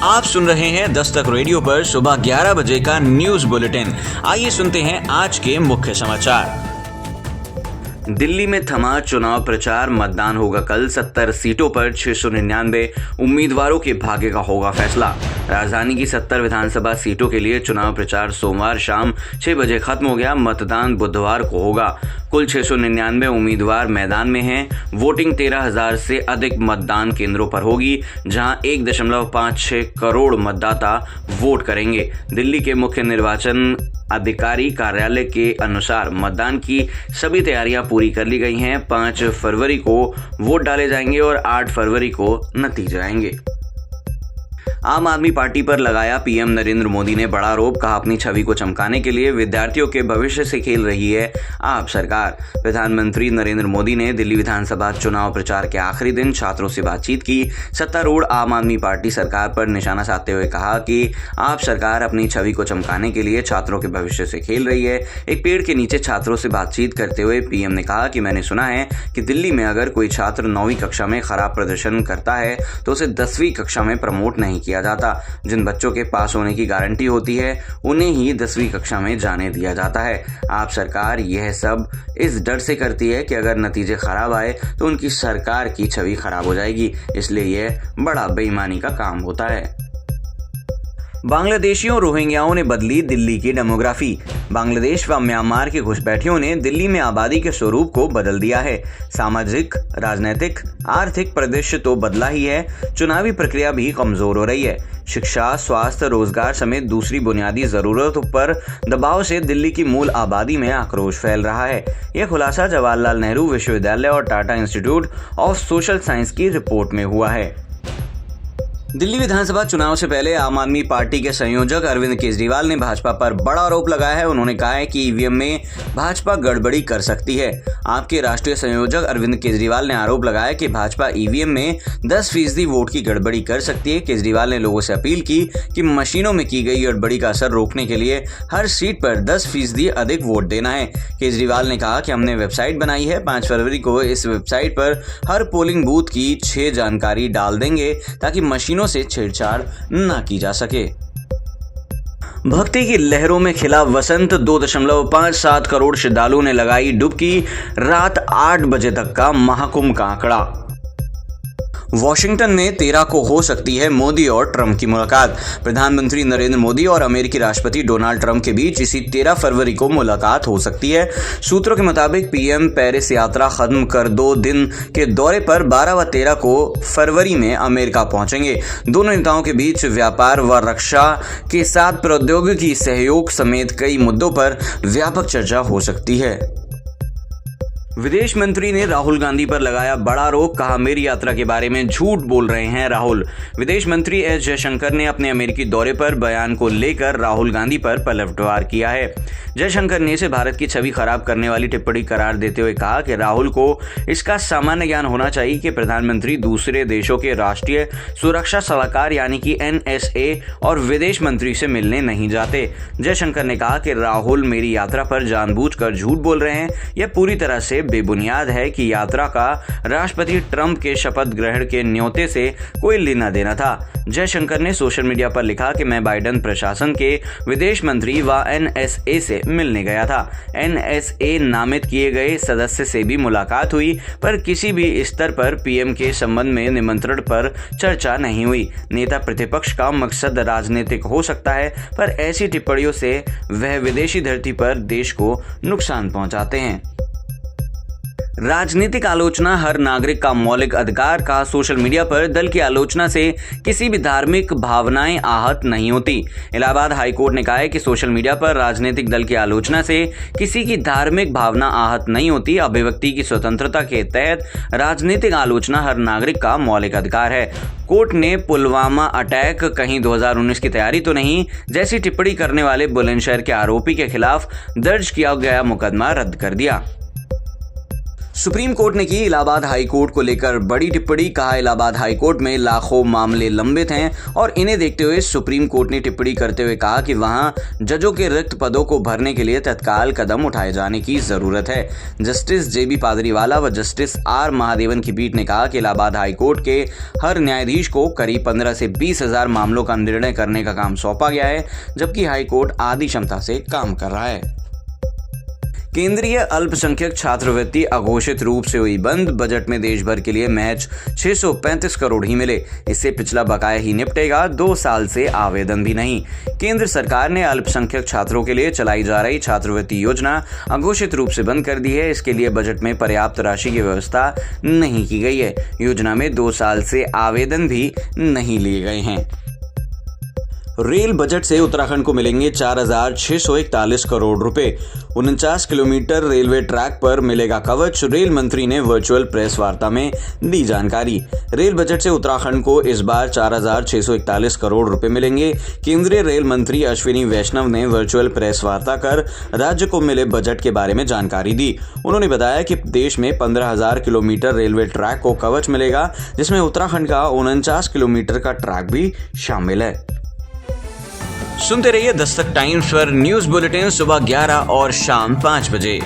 आप सुन रहे हैं दस्तक रेडियो पर सुबह 11 बजे का न्यूज बुलेटिन। आइए सुनते हैं आज के मुख्य समाचार। दिल्ली में थमा चुनाव प्रचार, मतदान होगा कल। 70 सीटों पर 699 उम्मीदवारों के भाग्य का होगा फैसला। राजधानी की 70 विधानसभा सीटों के लिए चुनाव प्रचार सोमवार शाम 6 बजे खत्म हो गया। मतदान बुधवार को होगा। कुल 699 उम्मीदवार मैदान में हैं। वोटिंग 13,000 से अधिक मतदान केंद्रों पर होगी, जहां 1.56 करोड़ मतदाता वोट करेंगे। दिल्ली के मुख्य निर्वाचन अधिकारी कार्यालय के अनुसार मतदान की सभी तैयारियां पूरी कर ली गई हैं। 5 फरवरी को वोट डाले जाएंगे और 8 फरवरी को नतीजे आएंगे। आम आदमी पार्टी पर लगाया पीएम नरेंद्र मोदी ने बड़ा आरोप, कहा अपनी छवि को चमकाने के लिए विद्यार्थियों के भविष्य से खेल रही है आप सरकार। प्रधानमंत्री नरेंद्र मोदी ने दिल्ली विधानसभा चुनाव प्रचार के आखिरी दिन छात्रों से बातचीत की। सत्तारूढ़ आम आदमी पार्टी सरकार पर निशाना साधते हुए कहा कि आप सरकार अपनी छवि को चमकाने के लिए छात्रों के भविष्य से खेल रही है। एक पेड़ के नीचे छात्रों से बातचीत करते हुए पीएम ने कहा कि मैंने सुना है कि दिल्ली में अगर कोई छात्र 9वीं कक्षा में खराब प्रदर्शन करता है तो उसे 10वीं कक्षा में प्रमोट नहीं किया जाता। जिन बच्चों के पास होने की गारंटी होती है उन्हें ही 10वीं कक्षा में जाने दिया जाता है। आप सरकार यह सब इस डर से करती है कि अगर नतीजे खराब आए तो उनकी सरकार की छवि खराब हो जाएगी, इसलिए यह बड़ा बेईमानी का काम होता है। बांग्लादेशियों रोहिंग्याओं ने बदली दिल्ली की डेमोग्राफी। बांग्लादेश व म्यांमार के घुसपैठियों ने दिल्ली में आबादी के स्वरूप को बदल दिया है। सामाजिक, राजनीतिक, आर्थिक परिदृश्य तो बदला ही है, चुनावी प्रक्रिया भी कमजोर हो रही है। शिक्षा, स्वास्थ्य, रोजगार समेत दूसरी बुनियादी जरूरतों पर दबाव से दिल्ली की मूल आबादी में आक्रोश फैल रहा है। यह खुलासा जवाहरलाल नेहरू विश्वविद्यालय और Tata institute of social science की रिपोर्ट में हुआ है। दिल्ली विधानसभा चुनाव से पहले आम आदमी पार्टी के संयोजक अरविंद केजरीवाल ने भाजपा पर बड़ा आरोप लगाया है। उन्होंने कहा है कि ईवीएम में भाजपा गड़बड़ी कर सकती है। आपके राष्ट्रीय संयोजक अरविंद केजरीवाल ने आरोप लगाया कि भाजपा ईवीएम में 10% वोट की गड़बड़ी कर सकती है। केजरीवाल ने लोगों से अपील की कि मशीनों में की गई गड़बड़ी का असर रोकने के लिए हर सीट पर 10% अधिक वोट देना है। केजरीवाल ने कहा कि हमने वेबसाइट बनाई है। 5 फरवरी को इस वेबसाइट पर हर पोलिंग बूथ की 6 जानकारी डाल देंगे ताकि मशीनों से छेड़छाड़ न की जा सके। भक्ति की लहरों में खिला वसंत, 2.57 करोड़ श्रद्धालुओं ने लगाई डुबकी। रात 8 बजे तक का महाकुंभ का आंकड़ा। वॉशिंगटन में 13 को हो सकती है मोदी और ट्रंप की मुलाकात। प्रधानमंत्री नरेंद्र मोदी और अमेरिकी राष्ट्रपति डोनाल्ड ट्रंप के बीच इसी 13 फरवरी को मुलाकात हो सकती है। सूत्रों के मुताबिक पीएम पेरिस यात्रा खत्म कर 2 दिन के दौरे पर 12 व 13 को फरवरी में अमेरिका पहुंचेंगे। दोनों नेताओं के बीच व्यापार व रक्षा के साथ प्रौद्योगिकी सहयोग समेत कई मुद्दों पर व्यापक चर्चा हो सकती है। विदेश मंत्री ने राहुल गांधी पर लगाया बड़ा आरोप, कहा मेरी यात्रा के बारे में झूठ बोल रहे हैं राहुल। विदेश मंत्री एस जयशंकर ने अपने अमेरिकी दौरे पर बयान को लेकर राहुल गांधी पर पलटवार किया है। जयशंकर ने इसे भारत की छवि खराब करने वाली टिप्पणी करार देते हुए कहा कि राहुल को इसका सामान्य ज्ञान होना चाहिए कि प्रधानमंत्री दूसरे देशों के राष्ट्रीय सुरक्षा सलाहकार यानी कि NSA और विदेश मंत्री से मिलने नहीं जाते। जयशंकर ने कहा कि राहुल मेरी यात्रा पर जानबूझकर झूठ बोल रहे हैं। यह पूरी तरह से बेबुनियाद है कि यात्रा का राष्ट्रपति ट्रंप के शपथ ग्रहण के न्योते से कोई लेना देना था। जयशंकर ने सोशल मीडिया पर लिखा कि मैं बाइडेन प्रशासन के विदेश मंत्री व NSA से मिलने गया था। NSA नामित किए गए सदस्य से भी मुलाकात हुई, पर किसी भी स्तर पर पीएम के संबंध में निमंत्रण पर चर्चा नहीं हुई। नेता प्रतिपक्ष का मकसद राजनीतिक हो सकता है, पर ऐसी टिप्पणियों से वह विदेशी धरती पर देश को नुकसान पहुंचाते हैं। राजनीतिक आलोचना हर नागरिक का मौलिक अधिकार, कहा सोशल मीडिया पर दल की आलोचना से किसी भी धार्मिक भावनाएं आहत नहीं होती। इलाहाबाद हाईकोर्ट ने कहा है कि सोशल मीडिया पर राजनीतिक दल की आलोचना से किसी की धार्मिक भावना आहत नहीं होती। अभिव्यक्ति की स्वतंत्रता के तहत राजनीतिक आलोचना हर नागरिक का मौलिक अधिकार है। कोर्ट ने पुलवामा अटैक कहीं 2019 की तैयारी तो नहीं जैसी टिप्पणी करने वाले बुलंदशहर के आरोपी के खिलाफ दर्ज किया गया मुकदमा रद्द कर दिया। सुप्रीम कोर्ट ने की इलाहाबाद हाई कोर्ट को लेकर बड़ी टिप्पणी। कहा, इलाहाबाद हाई कोर्ट में लाखों मामले लंबित हैं और इन्हें देखते हुए सुप्रीम कोर्ट ने टिप्पणी करते हुए कहा कि वहां जजों के रिक्त पदों को भरने के लिए तत्काल कदम उठाए जाने की जरूरत है। जस्टिस जेबी पादरीवाला व जस्टिस आर महादेवन की पीठ ने कहा कि इलाहाबाद हाई कोर्ट के हर न्यायाधीश को करीब 15 से 20 हजार मामलों का निर्णय करने का काम सौंपा गया है, जबकि हाई कोर्ट आधी क्षमता से काम कर रहा है। केंद्रीय अल्पसंख्यक छात्रवृत्ति अघोषित रूप से हुई बंद। बजट में देश भर के लिए महज 635 करोड़ ही मिले। इससे पिछला बकाया ही निपटेगा, 2 साल से आवेदन भी नहीं। केंद्र सरकार ने अल्पसंख्यक छात्रों के लिए चलाई जा रही छात्रवृत्ति योजना अघोषित रूप से बंद कर दी है। इसके लिए बजट में पर्याप्त राशि की व्यवस्था नहीं की गई है। योजना में 2 साल से आवेदन भी नहीं लिए गए हैं। रेल बजट से उत्तराखंड को मिलेंगे 4,641 करोड़ रुपए। 49 किलोमीटर रेलवे ट्रैक पर मिलेगा कवच। रेल मंत्री ने वर्चुअल प्रेस वार्ता में दी जानकारी। रेल बजट से उत्तराखंड को इस बार 4,641 करोड़ रुपए मिलेंगे। केंद्रीय रेल मंत्री अश्विनी वैष्णव ने वर्चुअल प्रेस वार्ता कर राज्य को मिले बजट के बारे में जानकारी दी। उन्होंने बताया कि देश में 15,000 किलोमीटर रेलवे ट्रैक को कवच मिलेगा, जिसमें उत्तराखंड का 49 किलोमीटर का ट्रैक भी शामिल है। सुनते रहिए दस्तक टाइम्स पर न्यूज बुलेटिन सुबह 11 और शाम 5 बजे।